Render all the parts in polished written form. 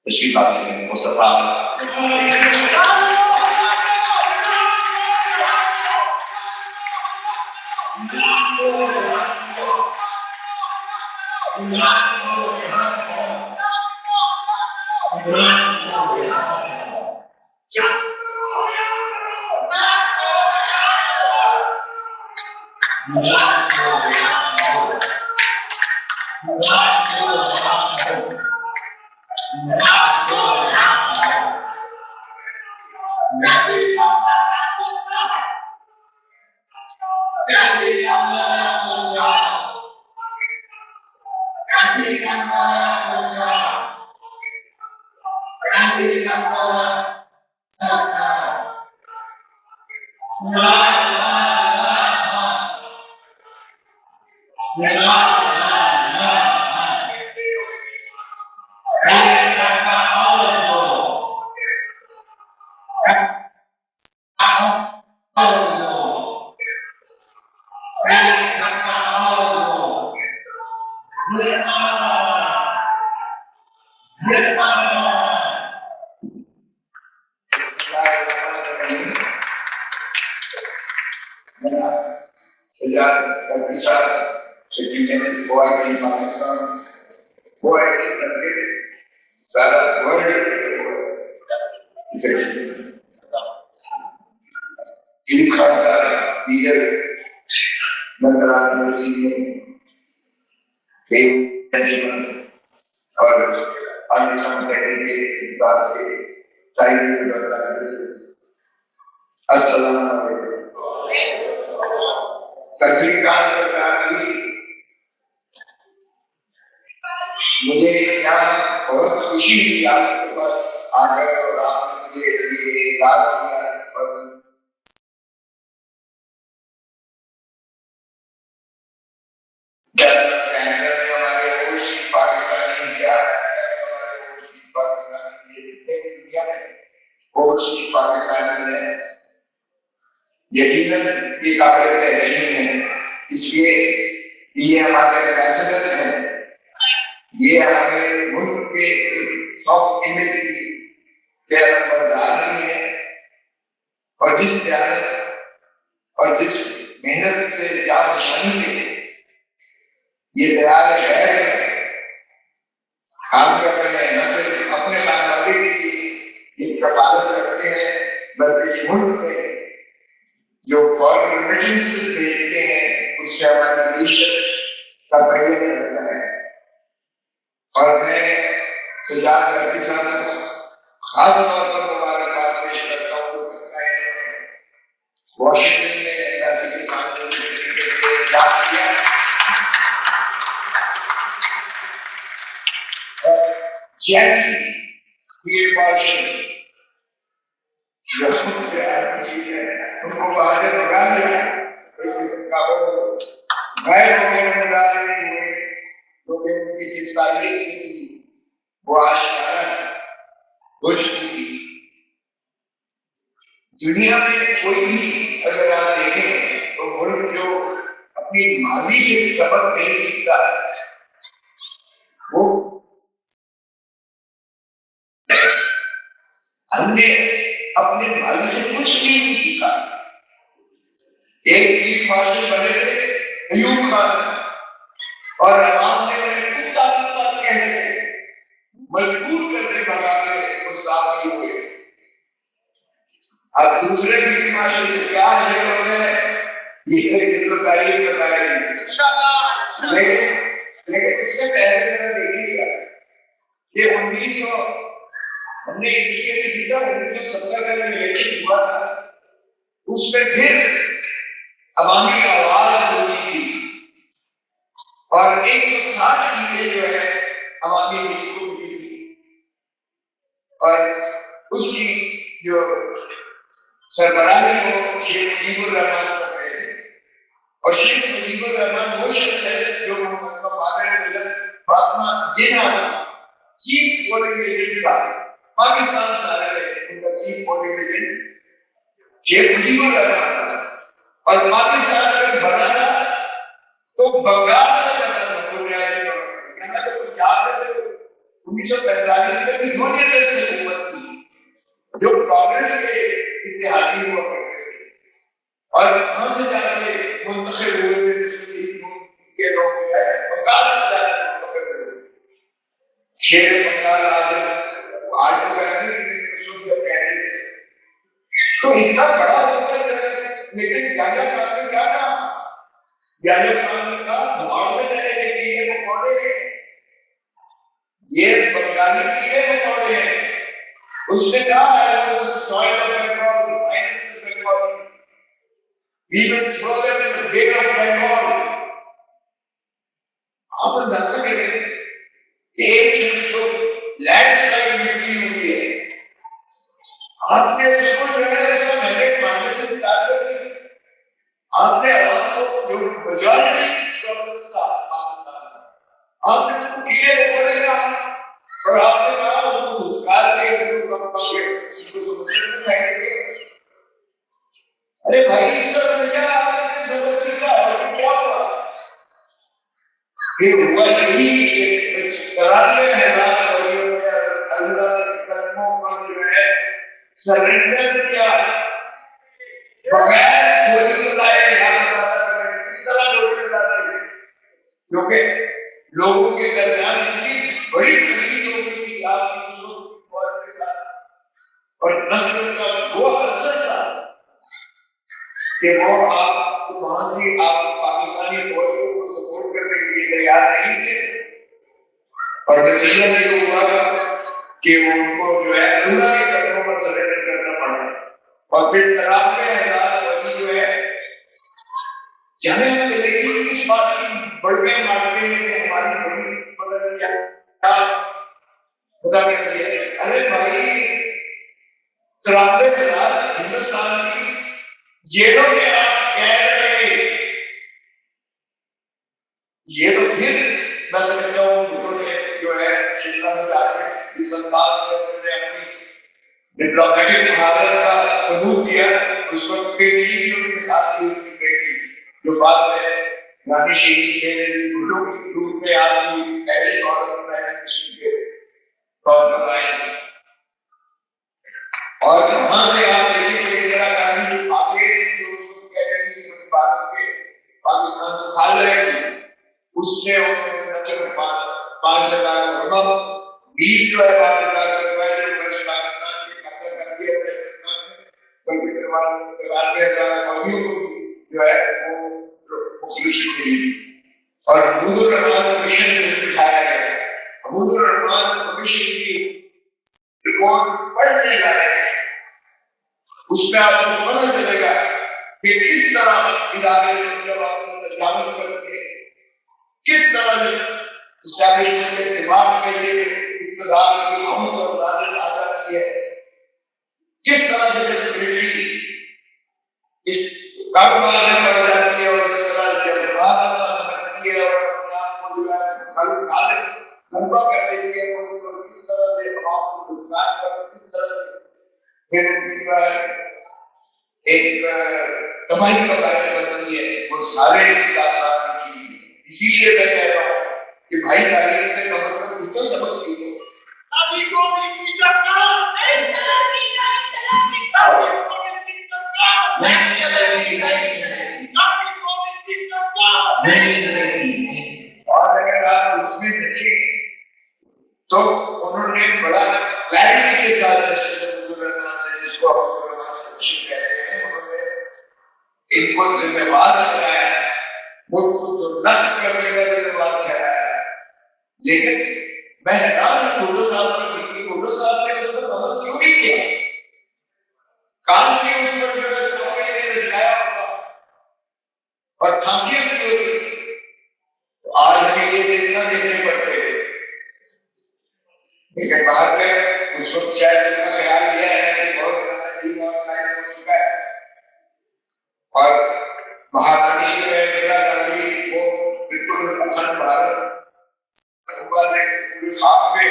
تشریف لاتے ہیں مصطفیٰ مجھے یہاں بہت خوشی ہوئی آپ کے پاس آ کر اور آپ نے مجھے یہ یاد کیا اور کینیڈا میں ہمارے اوورسیز پاکستانی یا ہمارے اوورسیز پاکستانی یہ جتنے بھی دنیا میں اوورسیز پاکستانی ہیں یقیناً یہ قابل تحسین ہے، اس لیے یہ ہمارے ایمبیسڈر ہیں، یہ ہمارے ملک کے سافٹ امیج کی پیروکار بھی ہیں، اور جس پیارت اور جس محنت سے جانشانی سے یہ دیار غیر میں کام کر رہے ہیں، نہ صرف اپنے خانوادے کے لیے یہ کفالت کرتے ہیں بلکہ ملک میں جو فارن ریمیٹنسز بھیجتے ہیں اس سے ہماری معیشت کا پہیہ چلتا ہے۔ اور میں سجاد غازی صاحب کو خاص طور پر مبارکباد پیش کرتا ہوں واشنگٹن میں ایمبیسی کے سامنے انتظار کیا جیمی فیلڈ مارشل تم کو باہر بگا دیا کوئی قسم کا ہو غیر مغیر مدارے نہیں ہوئے کیونکہ ان کی جس تعلیم کی تھی وہ آشکارا ہو چکی تھی۔ دنیا میں کوئی بھی اگر آپ دیکھیں تو ملک جو اپنی ماضی سے سبق نہیں سیکھتا وہ ہم نے اپنے ماضی سے کچھ بھی نہیں سیکھا۔ ایک فیلڈ مارشل بنے تھے ایوب خان اور عوام نے انہیں کتا کتا کہہ کے مجبور کر کے بھگا کے مستعفی ہوئے۔ اب دوسرے فیلڈ مارشل سے کیا ہے ہوتے ہیں یہ تو تعلیم بتائے گی، لیکن اس سے پہلے میں دیکھیے گا کہ 1900 ہم نے اس لیے بھی سیکھا 1970 کا جو الیکشن ہوا تھا اس میں پھر عوامی آواز ہوئی تھی اور 160 سیٹیں جو ہے عوامی لیگ کو ملی تھی اور اس کی جو سربراہی کو شیخ مجیب الرحمان کر رہے تھے، اور شیخ مجیب الرحمان وہ شخص ہے جو محمد فاضل فاطمہ جناح چیف پولنگ ایجنٹ تھا پاکستان سارے میں، ان کا چیف پولنگ ایجنٹ شیخ مجیب الرحمان تھا، اور پاکستان اگر بنا تھا تو بنگال سے بنا تھا بنیادی طور پر، یہاں تو کچھ یاد ہے 1945 میں بھی یونینسٹ حکومت تھی جو کانگریس کے اتحادی ہوا کرتے تھے، اور وہاں سے جا کے منتخب ہوئے کے لوگ جو ہے بنگال سے جا کے منتخب ہوئے، شیر بنگال آج تو کہتے تھے، تو اتنا بڑا ہوتا ہے۔ لیکن یحییٰ خان نے کیا کہا؟ یحییٰ خان نے کہا بھاڑ میں رہے کے کیڑے مکوڑے، یہ بنگالی کیڑے مکوڑے ہیں۔ اس نے کہا I want the soil of Bengal, minus the Bengali. We will throw them in the gate of Bengal. آپ اندازہ کریں کہ ایک جو لینڈ سلائڈ مٹی ہوئی ہے، آپ نے اس کو جو ہے ایسا مینڈیٹ ماننے سے انکار کر دیا۔ آپ نے عوام کو جو میجورٹی گورنمنٹ تھا پاکستان کا، آپ نے اس کو کیڑے مکوڑے کہا، اور آپ نے کہا اس کو دھتکار کے اس کو سمندر میں پھینکیں گے۔ ارے بھائی اس طرح سے کیا آپ نے سمجھ لیا؟ اور کیا ہوا؟ پھر ہوا یہی کہ 93,000 فوجیوں نے اللہ کے قدموں پر جو ہے سرنڈر کیا، بغیر گولی چلائے۔ کس طرح گولی چلاتے ہیں؟ کیونکہ لوگوں کے درمیان اتنی بڑی تکلیف ہو گئی تھی آپ کی فوج کے ساتھ، اور نسل کا وہ عنصر تھا کہ وہ آپ کو وہاں کی آپ پاکستانی فوجوں کو سپورٹ کرنے کے لیے تیار نہیں تھے، اور نتیجہ یہ ہوا کہ ان کو جو ہے اللہ کے قدموں پر سرنڈر کرنا پڑا، اور پھر 93,000 فوجی جو ہے جہاں دیکھیے کس بات کی بڑے مانتے ہیں کہ ہماری بڑی مدد کیا خدا کر دیا۔ ارے بھائی 93,000 ہندوستان کی جیلوں میں آپ قید رہے، یہ تو پھر میں سمجھتا ہوں بھٹو نے جو ہے شملہ میں جا کے اس انداز میں اپنی ڈپلومیٹک مہارت کا ثبوت دیا۔ اس وقت بیٹی بھی ان کے ساتھ تھی، ان کی بیٹی جو بعد میں رانی شہید کے بھٹو کے روپ میں آپ کی پہلی عورت پرائم منسٹر کے طور پر آئی، اور وہاں سے آپ دیکھیں کہ اندرا گاندھی جو آگے جو کہتے تھے کہ پاکستان کو کھا رہے تھے، اس سے انہوں نے 5,000 ارب میل جو ہے 5,000 روپئے جو ویسٹ پاکستان کے قبضہ کر دیا تھا ہندوستان نے، بلکہ 93,000 فوجیوں کو بھی جو ہے وہ مخلص ملی، اور حمود الرحمان کمیشن میں بٹھایا گیا۔ حمود الرحمان کمیشن کی رپورٹ پڑھنے جائے گا، اس میں آپ کو پتہ چلے گا کہ کس طرح ادارے جب آپ کو تجاوز کرتے ہیں، کس طرح اسٹیبلشمنٹ کے دماغ میں یہ اقتدار کی خمس اور لالچ آ جاتی ہے، کس طرح سے جب ملٹری اس کاروبار میں پڑ جاتی ہے، اور کس طرح جب دماغ اپنا سمجھتی ہے اور اپنے آپ کو جو ہے غلبہ کر دیتی ہے، اور کس طرح سے عوام کو دشمن کر، کس طرح سے پھر ان کی جو ہے ایک تباہی کا باعث بنتی ہے، وہ سارے داستان کی۔ اسی لیے میں کہہ رہا ہوں کہ بھائی تاریخ سے کم از کم اتنا سبق سیکھو۔ ابھی کو بھی کی سکتا نہیں چلے گی، نہیں چلے گی، ابھی کو بھی کی سکتا نہیں چلے گی، نہیں چلے گی، ابھی کو بھی کی سکتا نہیں چلے گی۔ اور اگر آپ اس میں دیکھیں تو انہوں نے بڑا کلیرٹی کے ساتھ جسٹس عبد الرحمان نے، جس کو عبد الرحمان خوشی کہتے ہیں، انہوں نے ان کو ذمہ وار ٹھہرایا، ملک کو نقد کرنے کا ذمہ وار ٹھہرایا۔ لیکن میں حیران ہوں بھٹو صاحب کی، بھٹو صاحب نے اس پر عمل کیوں نہیں کیا؟ کاش کہ اس پر جو ہے توقع نے دکھایا ہوگا اور پھانسیاں دی ہوتی، تو آج ہمیں یہ دیکھنے پڑتے۔ لیکن باہر میں اس وقت شاید ان کا خیال یہ ہے کہ بہت زیادہ ٹیم آن لائن ہو چکا ہے، اور مہارانی جو ہے اندرا گاندھی وہ بالکل اکھنڈ بھارت والے پورے خواب میں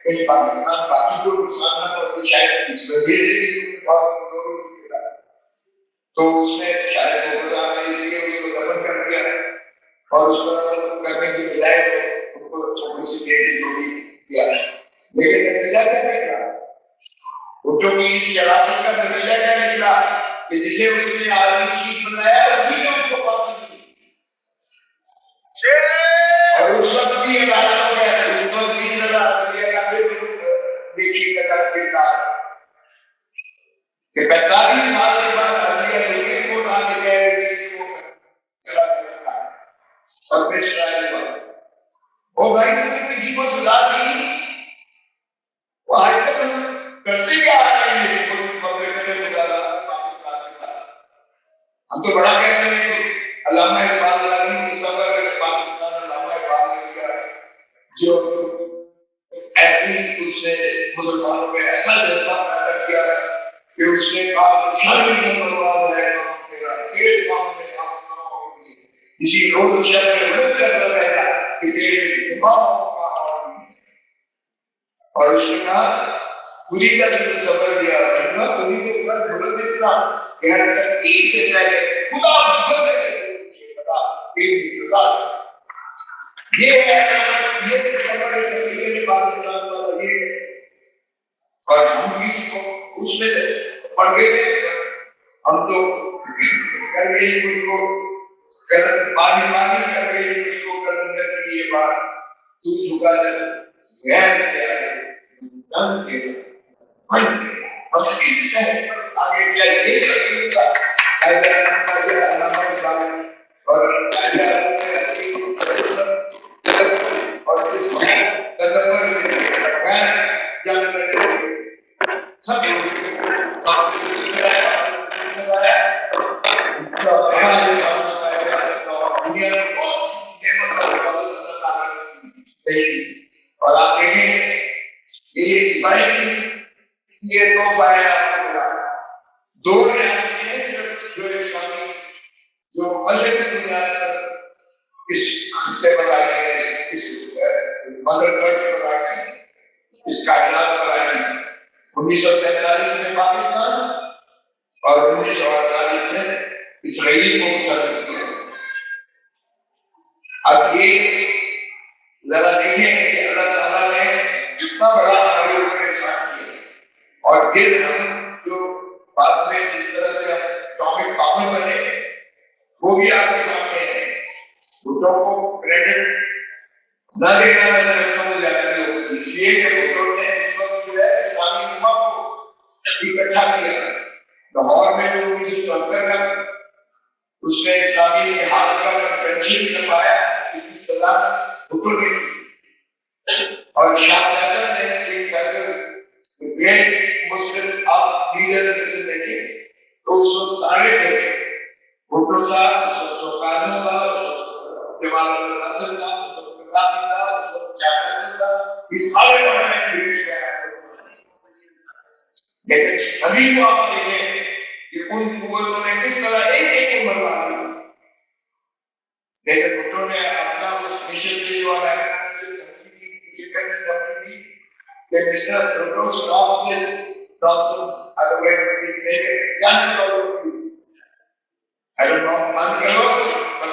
کہیں پاکستان باقی کو نقصان نہ پہنچے، شاید اس وجہ سے بہت کمزور ہو گیا، تو اس نے شاید صاحب نے اس لیے اس کو دفن کر دیا، اور اس پر کرنے کی بجائے ان کو تھوڑی سی دیر جو بھی کیا۔ کبھی کسی کو سزا دی؟ وہ آج تک ہم کرتے کیا آ رہے ہیں مملکت خدا پاکستان کے ساتھ؟ ہم تو بڑا کہتے ہیں کہ علامہ اقبال کی سفر پاکستان علامہ اقبال نے کیا جو ایسی اس نے مسلمانوں میں ایسا جذبہ پیدا کیا کہ اس نے کہا شرعی برباد ہے تیرا تیرے سامنے اسی روز شہر میں مدد کرتا رہتا کہ تیرے دماغوں کا اور اس نے کہا خودی کا جو سفر دیا خودی کے اوپر جھلک اتنا کہ ہر ترتیب سے پہلے خدا یہ ہے یہ سفر ہے پاکستان والا یہ ہے اور ہم اس کو اس میں پڑھ گئے ہم تو کر گئے ان کو پانی پانی کر گئے اس کو کلندر کی یہ بات تو جھکا جب غیر کیا ہے دن کے من کے اور اس شہر پر آگے کیا یہ کرنے کا قائدہ نمبر علامہ اقبال اور قائدہ اور اس تدبر سے غیر جان کرنے سب دنیا میں اور آپ دیکھیں یہ تحفہ ہے آپ کو ملا دو ریاستیں ہیں صرف جو اسلامی جو مذہبی بنیاد پر اس خطے پر آئے ہیں اس مدر ارتھ پر آئے ہیں اس کائنات پر آئے ہیں 1947 میں پاکستان اور 1948 میں اسرائیل کو مسلط کیا اب یہ ذرا دیکھیں کہ اللہ تعالیٰ نے جتنا بڑا ہمارے اوپر احسان کیا اور پھر ہم جو بعد میں جس طرح سے ہم اٹامک پاور بنے وہ بھی آپ کے سامنے ہے بھٹو کو کریڈٹ نہ دینا میں سمجھتا ہوں جاتی ہو اس لیے کہ بھٹو نے اس وقت جو ہے اسلامی امت کو اکٹھا کیا لاہور میں جو 1974 کا اس نے اسلامی اتحاد کا کنونشن کروایا اس کی صدارت بھٹو نے کی اور شاہ فیصل نے ایک فیصل گریٹ مسلم آپ لیڈر میں سے دیکھیں تو اس وقت سارے تھے بھٹو تھا سوکانو تھا جمال عبد الناصر تھا قذافی تھا شاہ فیصل تھا یہ سارے بڑے بریٹش ہیں لیکن سبھی کو آپ دیکھیں کہ ان قوتوں نے کس طرح ایک ایک کو مروا دیا لیکن بھٹو نے اپنا اس مشن سے جو that Mr. Bhutto stop this nonsense, otherwise we make an example out of you. I don't know, man karo, but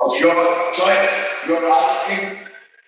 of your choice your asking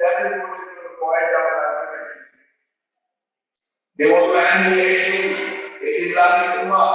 that is what is the point of argument. They want to annihilate you Islamic Ummah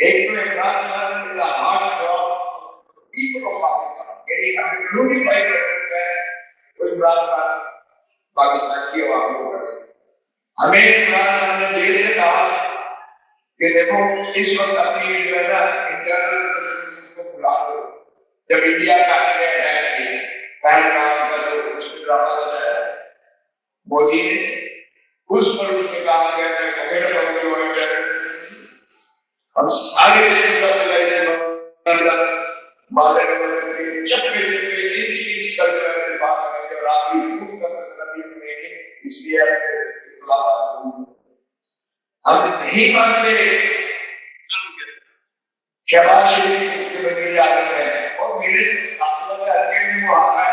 ایک تو Imran Khan is a heartthrob people of Pakistan. یعنی ہمیں glorify کر سکتا ہے تو عمران خان پاکستان کی عوام کو کر سکتا ہے. ہمیں عمران خان نے جیل سے کہا کہ دیکھو اس وقت اپنی جو ہے نا انٹرنل کو بلا دو. جب انڈیا کا ہم نے اٹیک کیا پہلگام کا جو اس میں ڈرامہ ہے مودی نے اس پر اس نے کام کیا تھا کھگڑ بہت جو ہے ہم سارے مادر کے چپے چپے انچ کر کے دفاع کریں گے اور آخری حکومت کا مطلب یہ کریں گے اس لیے ہم نہیں مانتے. شہباز شریف کے وزیر اعظم ہے اور میرے حلقے میں وہ آتا ہے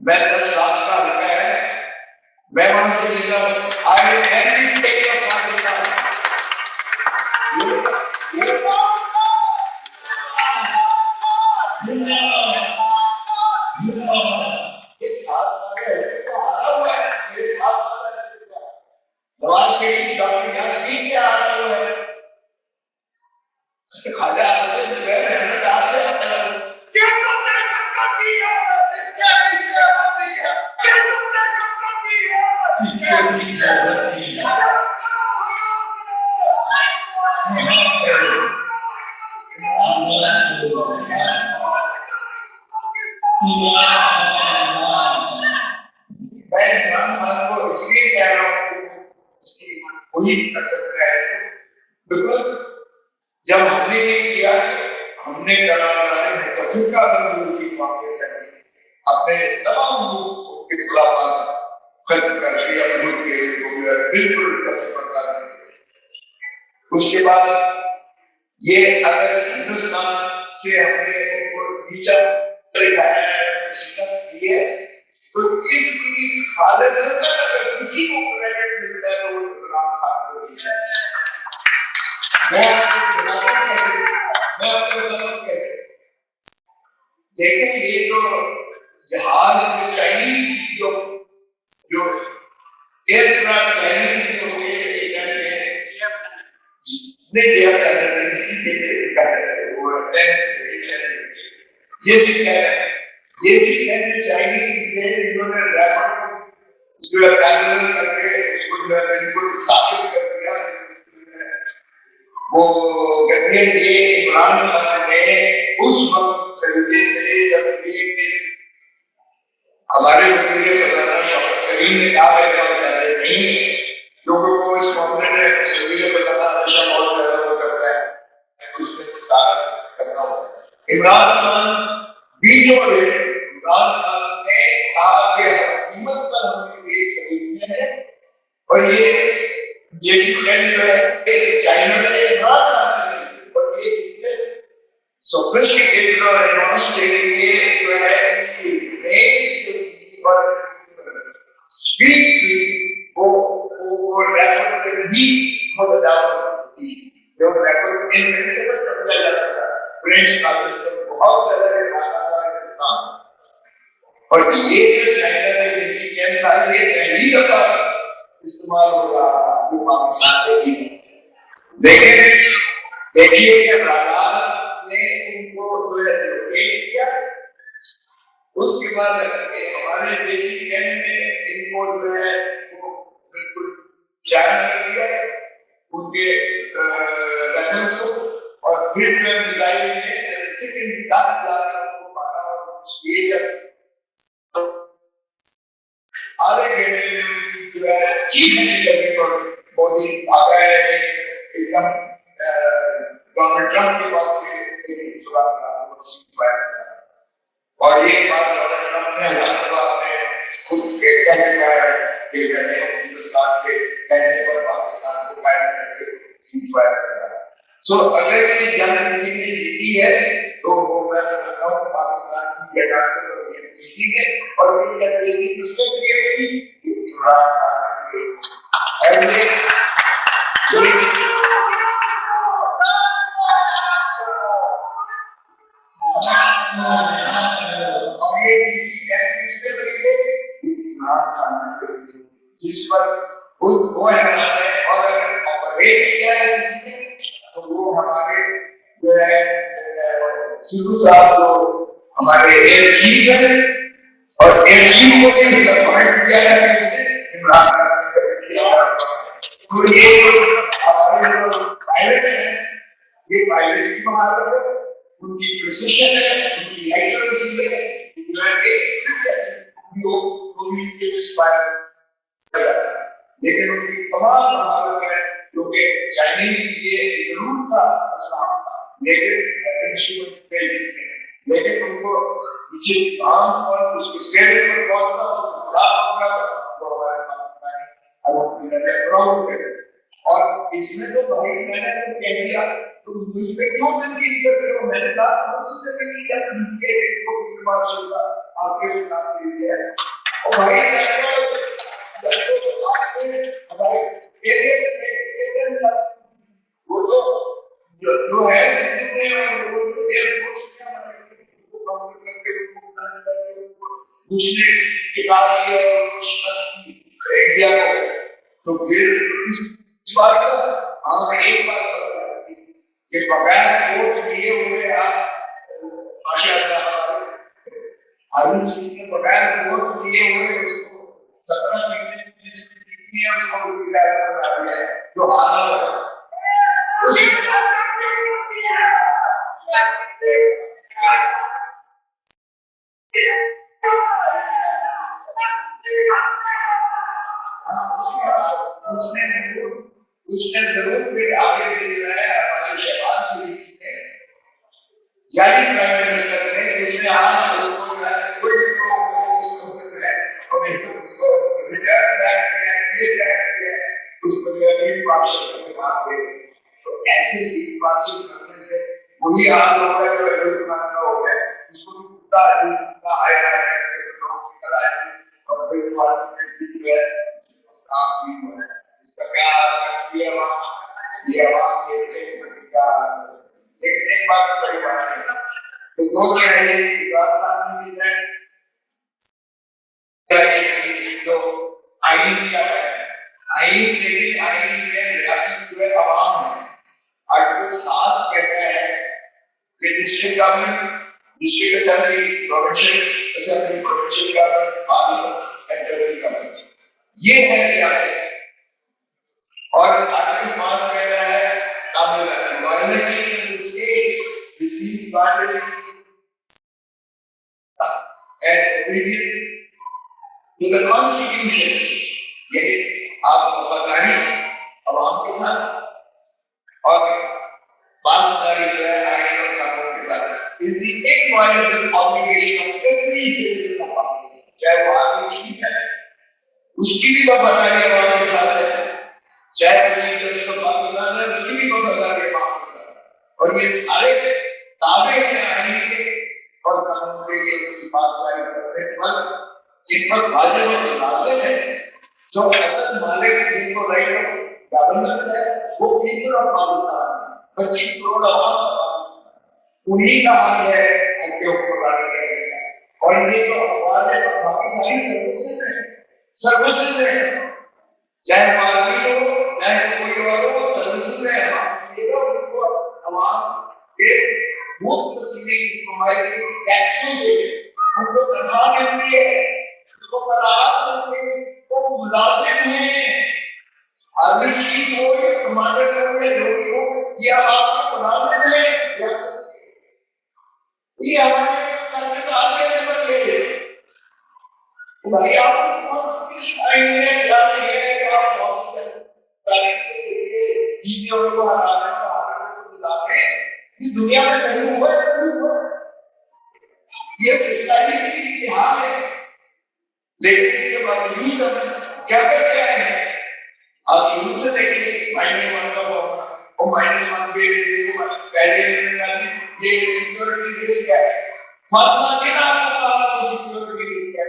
میں 10 لاکھ کا حلقہ ہے میں وہاں سے جیتا ہوں. I every state of Pakistan Nawaz Sharif doctor Yasmin سے آ رہا ہوا ہے خواجہ حسن زبیر احمد آ سے آتا ہے یہ تو دہشت گردی ہے اس کے پیچھے بندی ہے یہ تو دہشت گردی ہے اس کے پیچھے بندی ہے. میں عمران خان کو اس لیے کہہ رہا ہوں اس کی وہی کر سکتا ہے بالکل جب ہم نے یہ کیا ہم نے قرارداد متفقہ منظور کی کانگریس اپنے تمام ملک کے خلافات ختم کر دیا ملک کے بالکل کسر پردہ کر دیا. اس کے بعد یہ اگر ہندوستان سے ہم نے ان کو نیچا دکھایا ہے شکست کی ہے تو اس کی خالص اگر کسی کو کریڈٹ ملتا ہے تو وہ عمران خان کو ملتا ہے. میں آپ کو بتاؤں کیسے دیکھیں یہ جو جہاز چائنیز جو ایئر کرافٹ چائنیز جو نہیں چائنیز تھے جنہوں نے جو ہے پیدل کر کے اس کو جو ہے بالکل ثابت کر دیا. وہ کہتے ہیں یہ عمران خان نے اس وقت خریدے تھے جب ہمارے وزیر خزانہ شوکت کریم نے کہا ہے کہ نہیں ہے کیونکہ وہ اس معاملے میں وزیر خزانہ ہمیشہ بہت زیادہ وہ کرتا ہے اس میں سارا کرنا ہوتا ہے. عمران خان بھی جو ہے عمران خان نے کہا کہ حکومت پر ہمیں یہ خریدنے ہیں اور یہ چکن جو ہے چائنا سے عمران خان نے خریدے اور یہ سوفسٹیکیٹڈ اور ایڈوانس کے لیے جو ہے اور اسپیڈ کی وہ ریفر سے بھی بہت زیادہ ہوتی جو ریفر انپرنسپل سمجھا جاتا تھا. فرینچ کالج میں بہت زیادہ علاقہ تھا ہندوستان اور یہ جو چائنا کے ریسیپینٹ تھا یہ پہلی دفعہ استعمال ہو رہا تھا جو پاکستان میں بھی. دیکھیے کہ حالات نے ان کو جو ہے لوکیٹ کیا. اس کے بعد ہمارے دیسی کین نے ان کو جو ہے وہ بالکل جان کر دیا ان کے ریفرنس کو اور پھر جو ہے میزائل نے سیکنڈ 10,000 کو مارا اور یہ آدھے گھنٹے میں ان کی جو ہے چیخ لگی اور مودی بھاگا ہے ایک دم ڈونلڈ ٹرمپ کے پاس اور یہ بات ڈونلڈ ٹرمپ نے ہر دفعہ اپنے خود کہہ چکا ہے کہ میں نے ہندوستان کے کہنے پر پاکستان کو قائم کر کے سیزفائر کرنا ہے. سو اگر یہ جنگ کسی نے جیتی ہے تو وہ میں سمجھتا ہوں پاکستان کی جگہ پر یہ جیتی ہے اور یہ جنگ کس نے کریٹ کی عمران خان نے اور یہ جس پر وہ ہے ہمارے، اور اگر آپریٹ کیا ہے کسی نے تو وہ ہمارے جو ہے سدھو صاحب جو ہمارے ایئر چیف ہے، اور ایئر چیف کو بھی اپوائنٹ کیا ہے کہ اس نے عمران خان نے کیا، تو یہ ہمارے جو پائلٹ ہیں یہ پائلٹ کی مہارت ہے، ان کی پریسیشن ہے، ان کی ایکوریسی ہے، لیکن ان کی تمام مہارت ہے جو کہ چائنیز کے ضرور تھا اسلام کا، لیکن ان کو پیچھے کام پر اس کے سیرے پر بہت تھا، وہ ہمارے پاکستانی الحمدللہ پراؤڈ ہے۔ اور اس میں تو بھائی میں نے تو کہہ دیا تو مجھ پہ کیوں تنقید کرتے ہو؟ میں نے کہا کون سی تنقید کیا اس کو فکر ماشاء اللہ آپ کے خلاف دے دیا، اور بھائی وہ تو جو ہے انڈیا کو، تو پھر اس بات کا ہم ایک بات سمجھ آتی کہ بغیر ووٹ دیے ہوئے آپ ماشاء اللہ ہمارے ہارون سنگھ نے بغیر ووٹ دیے ہوئے اس کو 17 جو حال ہے اس نے ضرور پھر آگے سے جو ہے ہمارے شہباز شریف نے یعنی پرائم منسٹر نے جس نے آج اس کو جو ہے کوئی اس کو جو ہے اور اس کو ریٹائر کیا اس کو جو ہے فیلڈ مارشل کے بات دے گئے، تو ایسے فیلڈ مارشل کرنے سے وہی حال ہو گیا جو ایوب خان کا ہو گیا، اس کو بھی کتا آیا ہے لوگ نکل آئے اور کوئی ڈپارٹمنٹ بھی جو ہے کافی ہوا ہے، اس کا کیا حال ہے یہ عوام دیکھتے ہیں کیا حال ہے۔ لیکن ایک بات تو بڑی بات ہے کہ دو جو آئین کیا ہے آئین، لیکن آئین میں ریاست جو ہے عوام ہے، آرٹیکل 7 کہتا ہے کہ district government, district assembly, provincial assembly, provincial government, parliament and federal government, یہ ہے ریاست۔ اور آرٹیکل 5 کہتا ہے violating the states which means violating and obedience to the constitution، یعنی آپ وفاداری عوام کے ساتھ اور پاسداری جو ہے آئین اور قانون کے ساتھ is the inviolable obligation of every citizen of Pakistan، چاہے وہ آدمی ٹھیک ہے اس کی بھی وفاداری عوام کے ساتھ ہے، چاہے وہ پاکستان ہے اس کی بھی وفاداری عوام کے ساتھ ہے، اور یہ سارے تابع ہیں آئین کے اور قانون کے، یہ اس کی پاسداری کرنے پر جن پر واجب اور لازم ہے، جو اصل مالک جن کو رائٹ آف گورننس ہے وہ پیپل آف پاکستان ہے، 25 کروڑ عوام کا پاکستان ہے، انہی کا حق ہے ان کے حکمرانی کرنے کا، اور یہ جو افواج ہے باقی ساری سروسز ہیں، چاہے آرمی ہو چاہے کوئی اور ہو، سروسز ہیں، ان کو عوام کے مفت وسیلے کی کمائی کے ٹیکسوں سے ان کو تنخواہ ملتی ہے، ان کو قرارداد ملتی ہے، وہ ملازم ہیں، آرمی چیف ہو یا کمانڈر ہو یا جو بھی ہو، یہ عوام کے ملازم ہیں، یہ ہمارے سر کے آگے سے بن گئے۔ بھائی آپ کو کس آئین نے خیال نہیں ہے کہ آپ فوج تاریخ کے ذریعے جیتوں کو ہرانے کو ہرانے کو دلانے، یہ دنیا میں نہیں ہوا ہے، کبھی ہوا ہے، یہ اسرائیلی کی اتحاد ہے، لیکن اس کے باوجود ہم کیا کرتے آئے ہیں؟ آپ شروع سے دیکھیے -1 کا فارمولا، وہ -1 کے پہلے یہ سیکورٹی رسک ہے، فاطمہ کے نام کو کہا تو سیکورٹی رسک ہے،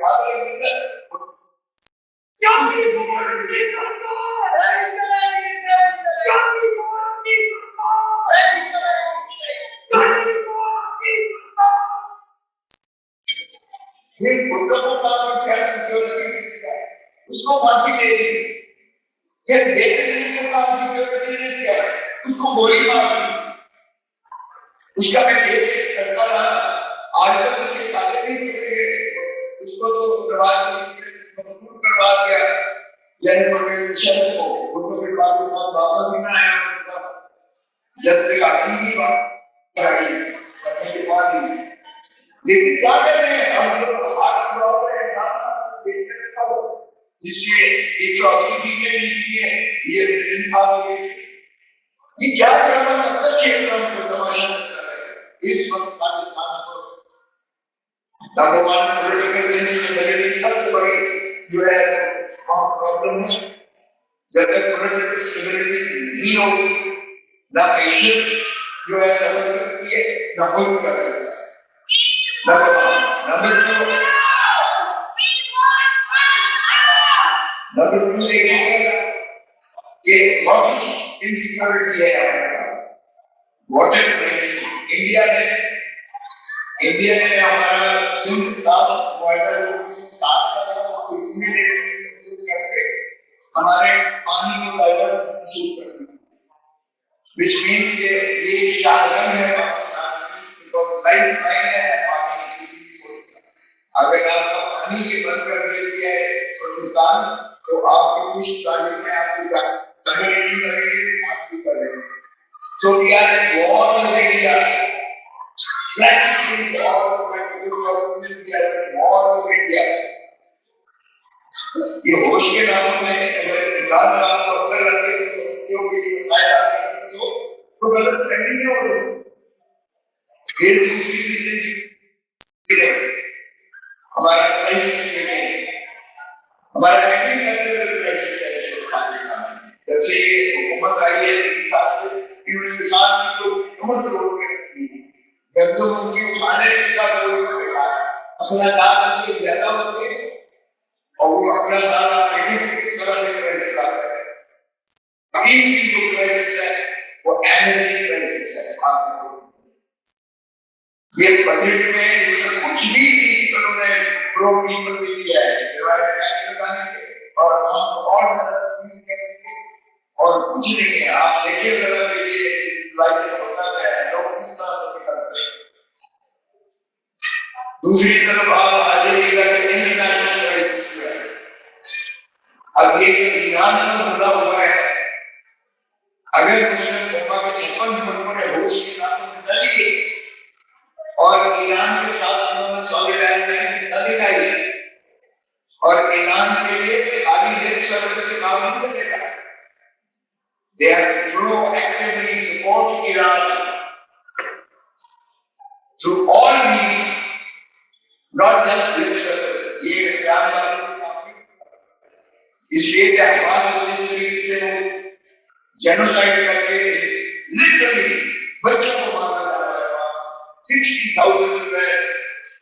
اس کو پھانسی دے دی، یہ بہترین کو کام سیکورٹی نے کیا اس کو گولی مار دی. اس کا میں کیس کرتا رہا. آج تک اس کے کھاتے نہیں پڑے گئے. اس کو تو مجبور کروا دیا جن پروٹیکشن کو. وہ تو پھر پاکستان واپس ہی نہ آیا. اس کا جب تک آتی ہی بات آئی کرنے کے بعد ہی. لیکن کیا کر رہے ہیں ہم لوگ آج جس کے ایک نے لکھی ہے یہ کیا کرنا کب تک کھیل رہا تماشا کرتا ہے. اس وقت پاکستان کو نمبر ون پولیٹیکل سب سے بڑی جو ہے پرابلم ہے. جب تک پولیٹیکل اسٹیبلٹی نہیں ہوگی نہ پیشنٹ جو ہے سمجھ سکتی ہے نہ کوئی کر سکتا ہے. نمبر ٹو دیکھیے کہ واٹر انسیکیورٹی ہے ہمارے پاس. واٹر انڈیا نے ہمارا سندھ بارڈر کر کے ہمارے پانی کو ڈائیورٹ شروع کر دیا. which means کہ یہ شاہجہاں ہے پاکستان کی لائف لائن ہے پانی کی. اگر آپ کا پانی کے بند کر دیتی ہے پاکستان تو آپ کی کچھ تعلیم میں آپ کی اگر نہیں کریں گے آپ بھی کریں گے. So we are at war with India. Practically war, we are at war with India. یہ ہوش کے ناموں میں اگر عمران خان کو اندر رکھتے تو کے لیے مسائل آتے تو غلط فہمی نہیں ہو رہی. پھر دوسری چیزیں ہمارا ہمارا ایگریکلچرل کرائسس ہے پاکستان میں. جب سے یہ حکومت آئی ہے اس سال سے انہوں نے کسان کی تو عمر توڑ کے رکھی ہے. گندم کی اٹھانے کا کوئی مسئلہ جات کے زیادہ ہوتے ہیں اور وہ اگلا سال آپ دیکھیں کہ کس طرح سے کرائسس آتا ہے. اس کی جو کرائسس ہے وہ اینرجی کرائسس ہے. یہ بجٹ میں اس میں کچھ بھی انہوں نے پرو پیپل بھی کیا ہے سوائے ٹیکس لگانے کے اور اور کچھ نہیں ہے. آپ دیکھیے ذرا کہ یہ لائف ہوتا ہے لوگ کس طرح سے نکلتے ہیں. دوسری طرف آپ آ جائیے گا کہ انٹرنیشنل کرائسس جو ہے اب یہ ایران کا حملہ ہوا ہے. اگر اس نے قوما کے 56 ملکوں نے ہوش کی ناکوں میں نہ لیے اور ایران کے ساتھ انہوں نے سالیڈیرٹی نہ دکھائی اور ایران کے لیے خالی لپ سروس سے کام نہیں کرے گا. They have to proactively support Iran through all means, not just lip service. یہ اختیار داروں کے کام نہیں. اس لیے کہ حماس کو جس طریقے سے وہ جینوسائڈ کر کے لٹرلی بچوں کو مارا جا رہا ہے. 60,000 جو ہے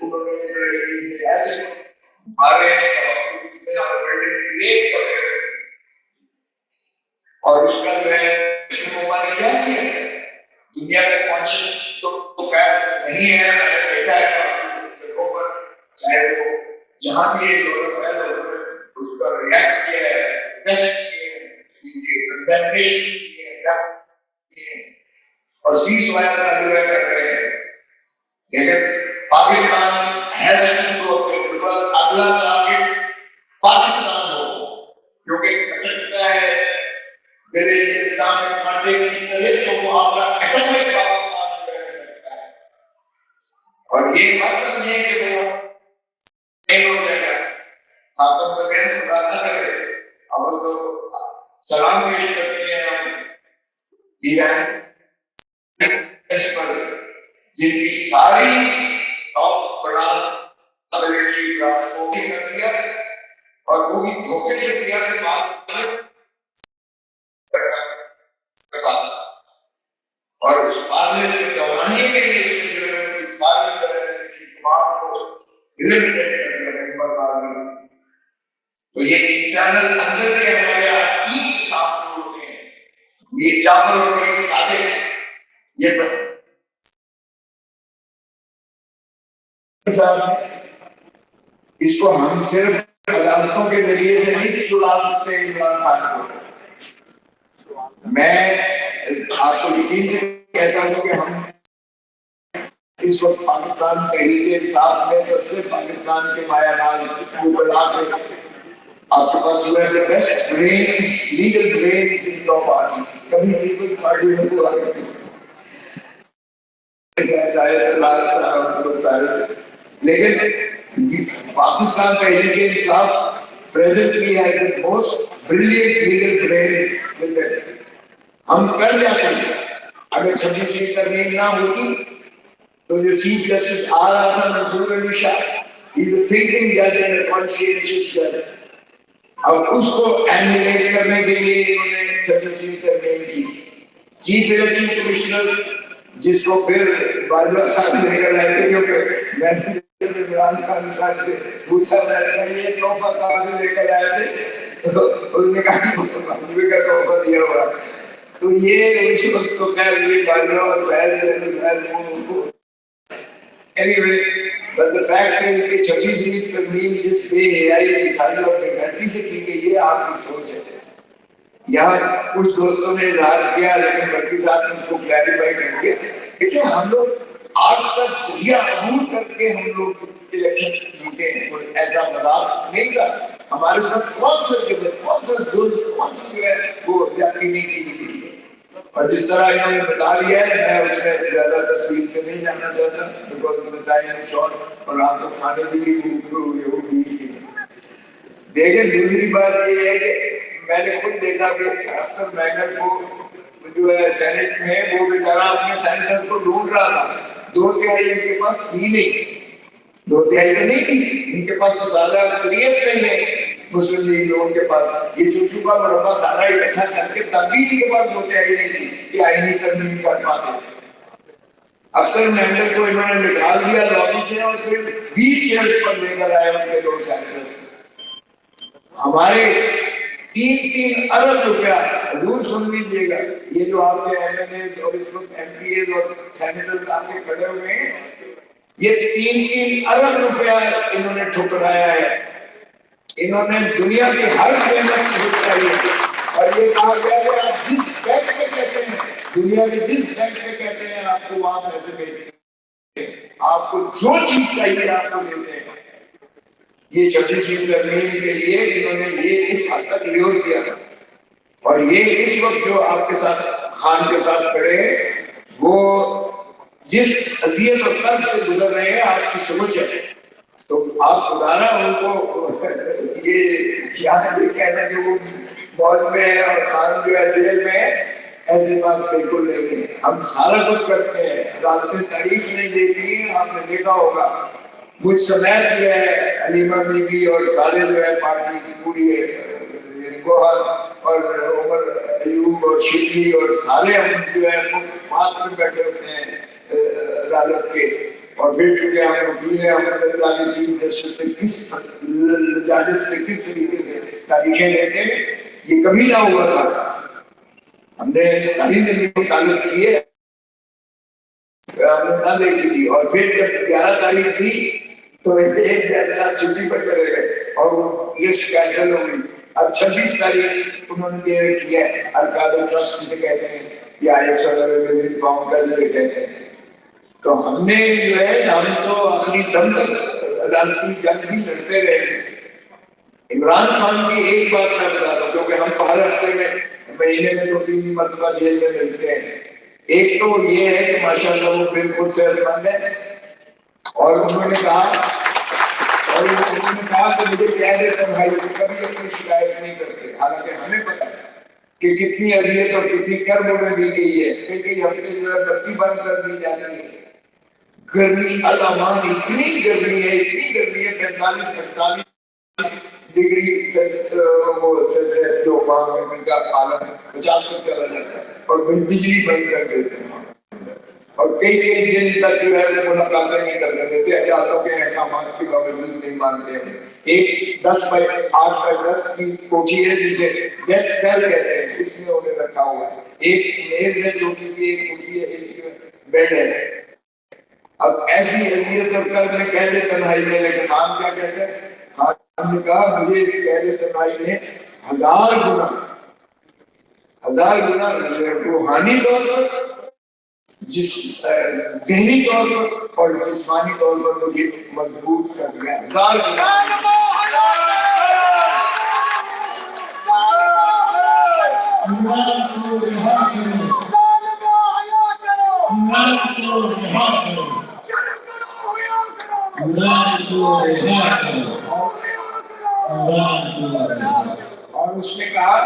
انہوں نے اسرائیلی میں ایسے مارے ہیں اور بلڈنگ کی ریپ کر کے رکھی. اور اس کا جو ہے شموما نے کیا کیا ہے دنیا کے کانشیس تو خیر نہیں ہے. میں نے دیکھا ہے باقی جگہوں پر چاہے وہ جہاں بھی یہ یورپ ہے لوگوں نے اس پر ریئیکٹ کیا ہے, ٹیسٹ کیے, کنڈمنیشن کیے اور سیز فائر کا جو ہے کر رہے ہیں. لیکن پاکستان ہیز ٹو پروپل اگلا ٹارگیٹ پاکستان ہو کیونکہ کھٹکتا ہے میرے اسلام میں کانٹے کی طرح تو وہاں پر ایٹمک پاکستان جو ہے کھٹکتا ہے. اور یہ مت سمجھیں کہ وہ نہیں ہو جائے گا. خاتم بغیر خدا نہ کرے اول تو سلام پیش کرتے ہیں ہم ایران پر جن کی ساری ٹاپ بڑا ملٹری ٹرانسپورٹنگ کر دیا اور وہ بھی دھوکے سے کیا کہ بات اور اس معاملے کے دورانی کے لیے اس کی جو ہے ان کی ساری کمان کو ایلیمینیٹ کر دیا بربادی. تو یہ انٹرنل اندر کے ہمارے آسین کے ساتھ ہوتے ہیں. یہ جعفر اور کے ساتھ یہ اس کو ہم صرف عدالتوں کے ذریعے سے نہیں چھڑا سکتے عمران خان کو. میں آپ کو یقین سے کہتا ہوں کہ ہم اس وقت پاکستان تحریک انصاف میں سب سے پاکستان کے مایا ناز مبلا کے آپ کے پاس جو ہے best brain legal brain in law party کبھی لیگل پارٹی میں کو آگے لیکن Pakistan Tehreek Insaf presently has the most brilliant legal brain with it. ہم کر جاتے ہیں اگر 26ویں ترمیم نہ ہوتی تو جو چیف جسٹس آ رہا تھا منصور Ali Shah he's a thinking judge and a conscientious judge. اب اس کو ایمولیٹ کرنے کے لیے انہوں نے 26ویں ترمیم کی. چیف الیکشن کمشنر جس کو پھر باجوہ صاحب لے کر آئے تھے کیونکہ میں عمران خان صاحب سے پوچھا میں نے کہا یہ تحفہ کہاں سے لے کر آئے تھے تو انہوں نے کہا کہ باجوہ کا تحفہ دیا ہوا. تو یہ اس وقت تو خیر یہ باجوہ اور فیض anyway, but the fact is کہ 26ویں ترمیم جس بے حیائی کی خالی اپنے گھنٹی سے کی گئی ہے آپ کی سوچ ہے. یہاں کچھ دوستوں نے اظہار کیا لیکن بلکہ صاحب نے اس کو کلیریفائی کر کے کہ ہم لوگ آج تک دریا عبور کر کے ہم لوگ الیکشن جیتے ہیں. ایسا مذاق نہیں تھا. ہمارے ساتھ کون سا ظلم کون سی جو ہے وہ زیادتی نہیں کی گئی ہے. اور جس طرح انہوں نے بتا دیا ہے میں اس میں زیادہ تصویر سے نہیں جاننا چاہتا because of the time is short اور آپ کو کھانے کی بھی بھوک ہوگی. دیکھیں دوسری بات یہ ہے کہ میں نے خود دیکھا کہ اختر مینگر کو جو ہے سینٹ میں وہ بیچارہ اپنے سینٹر کو ڈھونڈ رہا تھا. 2/3 ان کے پاس تھی نہیں. 2/3 تو نہیں تھی ان کے پاس تو زیادہ اکثریت نہیں ہے مسلم لیگ لوگوں کے پاس. یہ چوچو کا مربع سارا اکٹھا کر کے تب بھی ان کے پاس 2/3 نہیں تھی کہ آئینی ترمیم کر پاتے. اختر مینگر کو انہوں نے نکال دیا لابی سے اور پھر 20 چیئرز پر لے کر آئے ان کے 2 سینٹر. ہمارے 3 ارب روپیہ حضور سن لیجیے گا یہ جو آپ کے ایم این اے اور اس وقت ایم پی ایز اور سینیٹرز آپ کے کھڑے ہوئے ہیں یہ 3 ارب روپیہ انہوں نے ٹھکرایا ہے. انہوں نے دنیا کی ہر قیمت ٹھکرائی ہے اور یہ کہا گیا کہ آپ جس بینک پہ کہتے ہیں دنیا کے جس بینک پہ کہتے ہیں آپ کو وہاں پیسے بھیجتے ہیں. آپ کو جو چیز چاہیے آپ کو دیتے ہیں. یہ 26ویں ترمیم کے لیے انہوں نے یہ اس حد تک لیور کیا تھا. اور یہ اس وقت جو آپ کے ساتھ خان کے ساتھ کھڑے ہیں وہ جس اذیت اور قرض سے گزر رہے ہیں آپ کی سمجھ ہے تو آپ خدانا ان کو یہ کہنا کہ وہ فوج میں ہے اور خان جو ہے جیل میں ہے ایسی بات بالکل نہیں ہے. ہم سارا کچھ کرتے ہیں. عدالتیں تعریف نہیں دیتی ہیں. آپ نے دیکھا ہوگا مجھ سمیت جو ہے علیمہ بی بی اور سارے جو ہے پارٹی کی پوری گوہر اور عمر ایوب اور شبلی اور سارے ہم جو ہے بات میں بیٹھے ہوتے ہیں عدالت کے. اور پھر چونکہ ہم وکیل ہیں ہم اللہ چیف جسٹس سے کس لجاجت سے کس طریقے سے تاریخیں لیتے ہیں یہ کبھی نہ ہوا تھا. ہم نے ساری زندگی مطالعہ کی ہے ہم نے نہ دیکھی تھی. اور پھر جب 11 تاریخ تھی تو ایک جیسا چھٹی پر چلے گئے اور وہ لسٹ کینسل ہو گئی. اب 26 تاریخ انہوں نے دے رکھی ہے القادر ٹرسٹ سے کہتے ہیں یا کاؤنٹر سے کہتے ہیں. تو ہم نے جو ہے ہم تو آخری دم تک عدالتی جنگ بھی لڑتے رہے ہیں. عمران خان کی ایک بات میں بتا دوں کیونکہ ہم ہر ہفتے میں مہینے میں 2-3 مرتبہ جیل میں ملتے ہیں. ایک تو یہ ہے کہ ماشاءاللہ وہ بالکل صحت مند ہے اور انہوں نے کہا کہ مجھے قید تنہائی سے کبھی اپنی شکایت نہیں کرتے. حالانکہ ہمیں پتا ہے کہ کتنی اذیت اور کتنی کرب انہیں دی گئی ہے. کئی ہفتے جو ہے بتی بند کر دی جاتی ہے. گرمی الامان اتنی گرمی ہے 45-48 ڈگری وہ سیلسیس جو وہاں کا عالم ہے 50 تک چلا جاتا ہے اور بجلی بند کر دیتے ہیں. اور کئی دن تک جو ہے وہ ملاقاتیں نہیں کرنے دیتے. عدالتوں کے احکامات کے باوجود نہیں مانتے ہیں. ایک 10x8x10 کی کوٹھی ہے جسے ڈیتھ سیل کہتے ہیں اس میں انہیں رکھا ہوا ہے. ایک میز ہے چھوٹی سی ایک کوٹھی ہے ایک بیڈ ہے. اب ایسی اذیت اور قرب میں قید تنہائی میں لیکن خان کیا کہتے ہیں خان نے کہا مجھے اس قید تنہائی میں 1000 گنا ہزار گنا روحانی طور پر، ذہنی طور پر اور جسمانی طور پر مجھے مضبوط کر دیا، ہزار گنا۔ اور اس نے کہا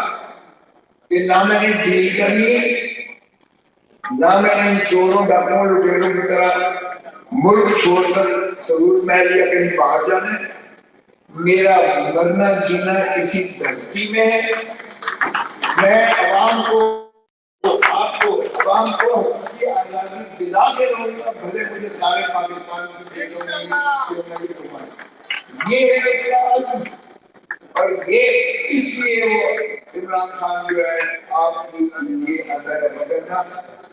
کہ نہ میں نے ڈیل کرنی ہے، نہ میں نے چوروں ڈاکوؤں لٹیروں کی طرح ملک چھوڑ کر سرور محل یا کہیں باہر جانا ہے، میرا مرنا جینا اسی دھرتی میں ہے۔ میں عوام کو، آپ کو، عوام کو یہ آزادی دلا کے رہوں گا، بھلے مجھے سارے پاکستان کی جیلوں میں یہ ہے کیا عزم۔ اور یہ اس لیے وہ عمران خان جو ہے آپ کی یہ اگر بدلنا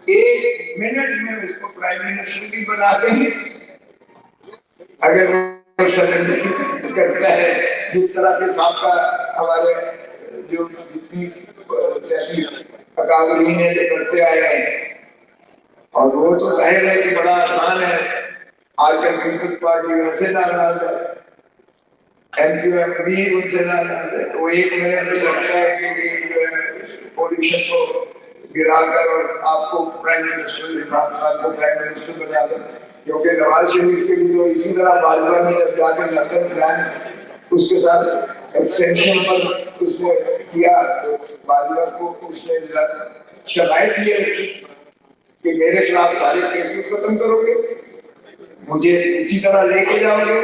ایک منٹ میں اس کو پرائم منسٹر بھی بنا دیں گے اگر وہ سرنڈر کرتا ہے، جس طرح کے سابقہ ہمارے جو جتنی سیاسی اکابرین ہیں جو کرتے آئے ہیں۔ اور وہ تو ظاہر ہے کہ بڑا آسان ہے، آج کل پیپلز پارٹی ویسے ناراض ہے، ایم کیو ایم بھی ان سے ناراض ہے، تو ایک منٹ میں لگتا ہے کہ پولیشن کو گرا کر اور آپ کو پرائم منسٹر عمران خان کو پرائم منسٹر بنا دیں، کیونکہ نواز شریف کے بھی تو اسی طرح باجوہ نے جب جا کے لندن پلان اس کے ساتھ ایکسٹینشن پر اس نے کیا تو باجوہ کو اس نے شکایت یہ رکھی کہ میرے خلاف سارے کیسز ختم کرو گے، مجھے اسی طرح لے کے جاؤ گے،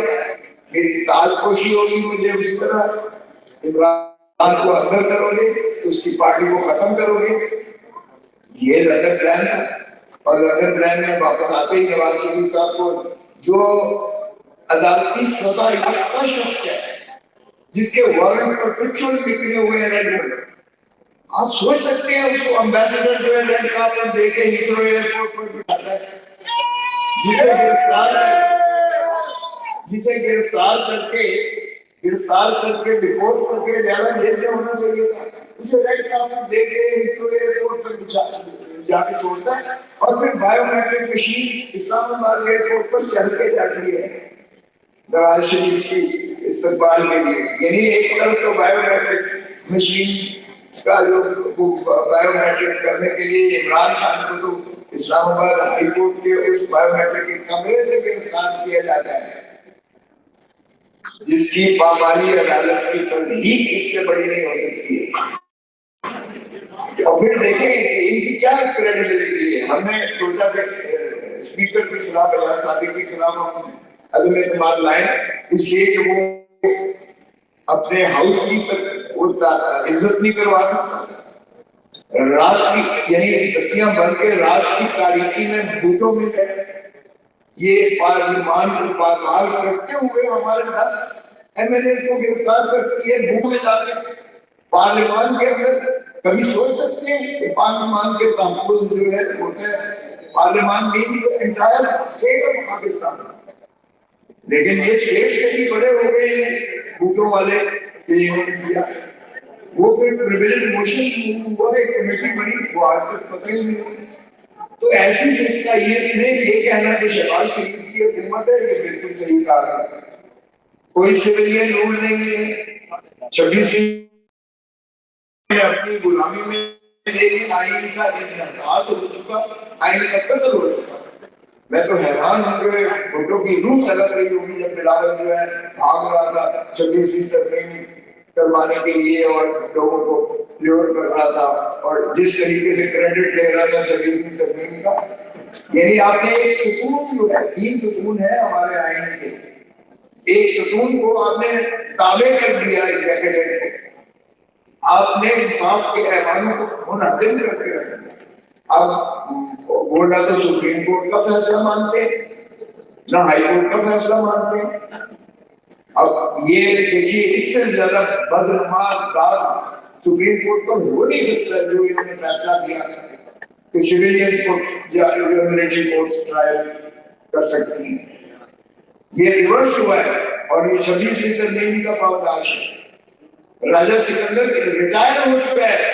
میری تاج پوشی ہوگی، مجھے اسی طرح عمران کو اندر کرو گے، اس کی پارٹی کو ختم کرو گے۔ یہ لندن پلان تھا، اور لندن پلان میں واپس آتے ہی نواز شریف صاحب کو جو عدالتی سزا یافتہ شخص ہے، جس کے وارنٹ پر پکچر نکلے ہوئے ہیں ریڈ میں، آپ سوچ سکتے ہیں اس کو امبیسڈر جو ہے ریڈ کارپٹ دے کے ہیتھرو ایئرپورٹ پر بٹھاتا ہے، جسے گرفتار کر کے ڈپورٹ کر کے ڈیرا جیل میں ہونا چاہیے تھا، اسے ریڈ کارپٹ دے کے ہیتھرو ایئرپورٹ پر جا کے چھوڑتا ہے، اور پھر بایو میٹرک مشین اسلام آباد ایئرپورٹ پر چل کے جاتی ہے نواز شریف کی استقبال کے لیے۔ یعنی ایک طرف تو بایو میٹرک مشین کا جو بایو میٹرک کرنے کے لیے عمران خان کو تو اسلام آباد ہائی کورٹ کے اس بایو میٹرک کے کمرے سے گرفتار کیا جاتا ہے، جس کی پامالی عدالت کی تصدیق اس سے بڑی نہیں ہو سکتی ہے۔ اور پھر دیکھیں کہ ان کی کیا کریڈیبلٹی ہے۔ ہم نے سوچا کہ اسپیکر کے خلاف اعجاز صادق کے خلاف ہم عدم اعتماد لائیں، اس لیے کہ وہ اپنے ہاؤس کی وہ عزت نہیں کروا سکتا، رات کی یعنی بتیاں بن کے رات کی تاریکی میں بوٹوں میں یہ پارلیمان کو پامال کرتے ہوئے ہمارے 10 ایم ایل اے کو گرفتار کرتی ہے بھوک میں جا کے پارلیمان کے اندر۔ کبھی سوچ سکتے ہیں کہ پارلیمان کے تحفظ جو ہے ہوتا ہے، پارلیمان مین انٹائر اسٹیٹ آف پاکستان، لیکن یہ اسٹیٹ سے بھی بڑے ہو گئے ہیں بوٹوں والے کہ انہوں نے کیا۔ وہ پھر پریویلیج موشن ہوا، ایک کمیٹی بنی، وہ آج تک پتہ ہی نہیں ہوئی۔ تو ایسی فسقائیت میں یہ کہنا کہ شہباز شریف کی حکومت ہے، یہ بالکل صحیح کہا ہے۔ کوئی سویلین رول نہیں ہے، 26 اپنی غلامی میں لے لی، آئین کا انحطاط ہو چکا، آئین کا قتل ہو چکا۔ میں تو حیران ہوں کہ بھٹو کی روح تلک رہی ہوگی جب بلاول جو ہے بھاگ رہا تھا 26ویں ترمیم کروانے کے لیے اور لوگوں کو لیور کر رہا تھا، اور جس طریقے سے کریڈٹ لے رہا تھا 26ویں ترمیم کا۔ یعنی آپ نے ایک ستون جو ہے، 3 ستون ہے ہمارے آئین کے، ایک ستون کو آپ نے تابع کر دیا ایگزیکٹو کو، آپ نے انصاف کے ایوانوں کو منہدم کر کے رکھ دیا۔ اب وہ نہ تو سپریم کورٹ کا فیصلہ مانتے، نہ ہائی کورٹ کا فیصلہ مانتے۔ اب یہ دیکھیے اس سے زیادہ بدنما داغ سپریم کورٹ پر ہو نہیں سکتا جو انہوں نے فیصلہ کیا کہ سویلینز کو ملٹری کورٹس ٹرائل کر سکتی ہیں۔ یہ ریورس ہوا ہے، اور یہ 26ویں ترمیم کا پاوداش ہے۔ راجہ سکندر ریٹائر ہو چکا ہے،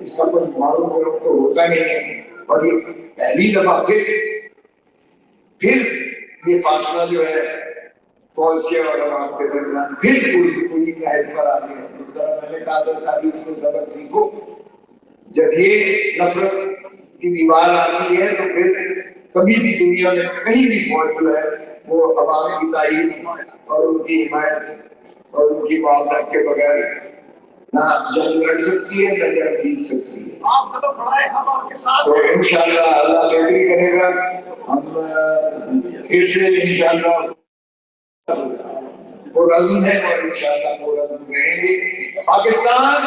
اس کا کوئی معلوم تو ہوتا نہیں ہے. اور یہ پہلی دفعہ پھر یہ فاصلہ جو ہے فوج کے اور عوام کے درمیان پھر کوئی قید پر آ گیا. اس طرح میں نے کہا تھا تاریخ سے سبق سیکھو. جب یہ نفرت کی دیوار آتی ہے تو پھر کبھی بھی دنیا میں کہیں بھی فوج جو ہے وہ عوام کی تائید اور ان کی حمایت اور ان کی معاونت کے بغیر نہ جنگ لڑ سکتی ہے نہ جنگ جیت سکتی ہے. تو انشاءاللہ اللہ بہتری کرے گا. ہم پھر سے انشاءاللہ پرعزم ہے اور انشاءاللہ پرعزم رہیں گے. پاکستان